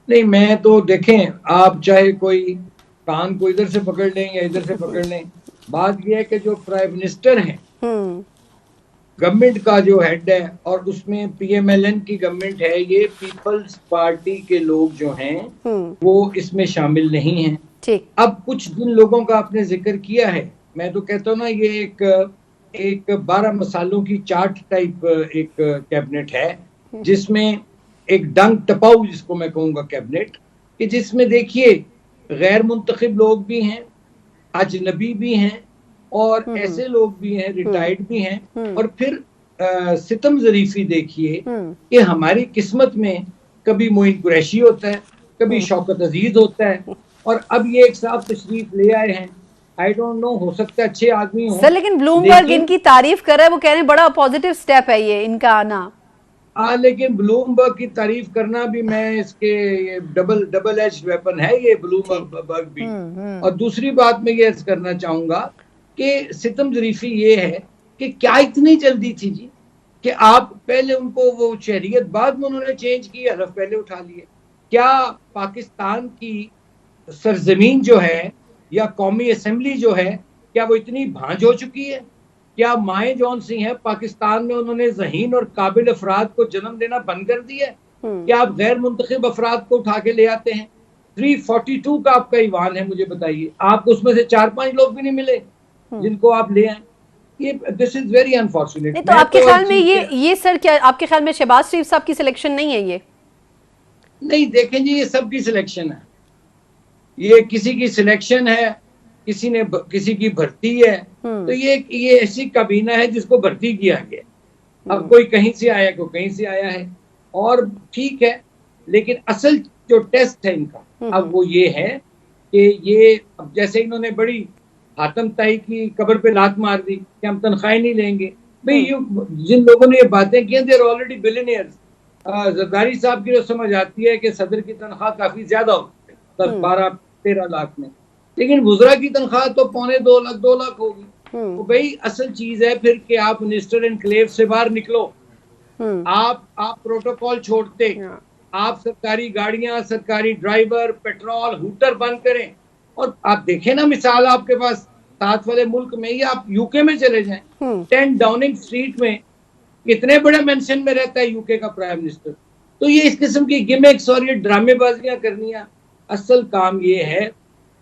नहीं, मैं तो देखें, आप चाहे कोई कान को इधर से पकड़ लें या इधर से पकड़ लें, बात यह है कि जो प्राइम मिनिस्टर हैं, हम्म। गवर्नमेंट का जो हेड है, और उसमें पीएमएलएन की गवर्नमेंट है, ये पीपल्स पार्टी के लोग जो हैं हम्म। वो इसमें शामिल नहीं हैं। ठीक। अब कुछ जिन लोगों का आपने जिक्र किया है, मैं तो कहता हूँ ना, ये एक एक 12 मसालों की चाट टाइप एक कैबिनेट है, जिसमें एक डंग टपाऊ जिसको मैं कहूंगा कैबिनेट, कि जिसमें देखिए गैर मुंतखब लोग भी हैं, अजनबी भी हैं, और हम्म। ऐसे लोग भी हैं, हम्म। रिटायर्ड भी हैं। हम्म। और फिर सितम जरीफी देखिए हम्म। कि हमारी किस्मत में कभी मोइन कुरैशी होता है, कभी हम्म। शौकत अजीज होता है, और अब ये एक साहब तशरीफ ले आए हैं। आई डोंट नो, हो सकता है अच्छे आदमी सर हों, लेकिन ब्लूमबर्ग लेकिन इनकी तारीफ कर रहा है, वो कह रहे हैं बड़ा पॉजिटिव स्टेप है ये इनका आना। लेकिन ब्लूमबर्ग की तारीफ करना भी, मैं इसके, ये डबल डबल एज वेपन है ये ठीक। ब्लूमबर्ग भी। हम्म। और दूसरी बात मैं ये अर्ज करना चाहूंगा कि सितम जरीफी ये है कि क्या इतनी जल्दी थी जी, कि आप पहले उनको वो शहरियत बाद में उन्होंने चेंज की, हरफ पहले उठा लिए। क्या पाकिस्तान की सरजमीन जो है, या कौमी असम्बली जो है, क्या वो इतनी भांज हो चुकी है? क्या माए जौन सी हैं पाकिस्तान में, उन्होंने जहीन और काबिल अफराद को जन्म देना बंद कर दिया है? हम्म। क्या आप गैर मुंतखब अफराद को उठा के ले आते हैं? 342 का आपका ईवान है, मुझे बताइए, आपको उसमें से 4-5 लोग भी नहीं मिले हम्म। जिनको आप ले आए? ये दिस इज वेरी अनफॉर्चुनेट। नहीं तो मैं आपके तो ख्याल इस में चीज के, ये सर, क्या आपके ख्याल में शहबाज शरीफ साहब की सिलेक्शन नहीं है ये? नहीं देखें जी, ये सबकी सिलेक्शन है, ये किसी की सिलेक्शन है, किसी की भर्ती है। तो हम्म। ये ऐसी काबीना है जिसको भर्ती किया गया। अब हम्म। कोई कहीं से आया, कोई कहीं से आया है, और ठीक है, लेकिन असल जो टेस्ट है इनका, अब हम्म। वो ये है कि ये, अब जैसे इन्होंने बड़ी हातम ताई की कब्र पे लात मार दी कि हम तनख्वाही नहीं लेंगे। भाई हम्म। ये जिन लोगों ने ये बातें की, देर ऑलरेडी बिलियनियर्स। जरदारी साहब की जो समझ आती है कि सदर की तनख्वाह काफी ज्यादा होती है, 10-12-13 लाख में, लेकिन वुजरा की तनख्वाह तो 2.25 लाख 2 लाख होगी। हम्म। तो भाई असल चीज है फिर कि आप मिनिस्टर एनक्लेव से बाहर निकलो, हम्म। आप प्रोटोकॉल छोड़ते, हाँ। आप सरकारी गाड़ियां, सरकारी ड्राइवर, पेट्रोल, हूटर बंद करें। और आप देखें ना, मिसाल आपके पास साथ वाले मुल्क में ही, आप यूके में चले जाएं, हम्म। 10 डाउनिंग स्ट्रीट में कितने बड़े मेंशन में रहता है यूके का प्राइम मिनिस्टर। तो ये इस किस्म की गिमिक्स और ये ड्रामेबाजियां करनियां, असल काम ये है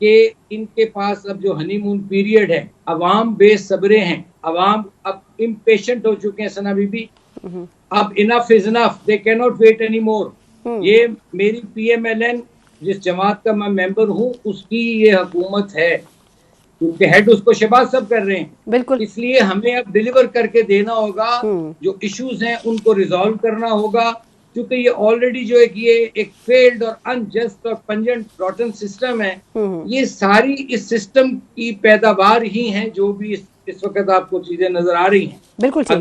कि इनके पास अब जो हनीमून पीरियड है, अवाम बेसब्रे हैं, अवाम अब इम्पेशेंट हो चुके हैं सना बीबी। हम्म। अब enough is enough, they can not wait any more. Hmm. ये मेरी पीएमएलएन, जिस जमात का मैं मेंबर हूं, उसकी ये हुकूमत है, क्योंकि हेड उसको शहबाज सब कर रहे हैं। बिल्कुल। इसलिए हमें अब डिलीवर करके देना होगा, हम्म। जो इश्यूज हैं उनको रिजॉल्व करना होगा, क्योंकि ये ऑलरेडी जो ये एक फेल्ड और अनजस्ट और पंजेंट रॉटन सिस्टम है। हम्म। ये सारी इस सिस्टम की पैदावार ही हैं, जो भी इस वक्त आपको चीजें नजर आ रही हैं। बिल्कुल ठीक।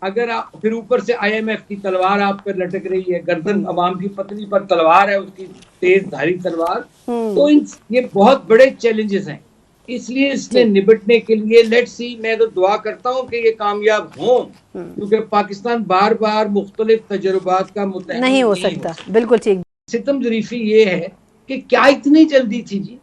अगर आप फिर ऊपर से आईएमएफ की तलवार आप पर लटक रही है, गर्दन हम्म। अवाम की पतली पर तलवार है उसकी, तेज धारी तलवार। हम्म। तो ये बहुत बड़े चैलेंजेस हैं, इसलिए इसने ठीक। निपटने के लिए लेट्स सी, मैं तो दुआ करता हूं कि ये कामयाब हों, हम्म। क्योंकि पाकिस्तान बार बार मुख्तलिफ तजुर्बात का मुतहमिल नहीं हो नहीं हो सकता, सकता। बिल्कुल ठीक। सितम जरीफी ये है कि क्या इतनी जल्दी थी जी,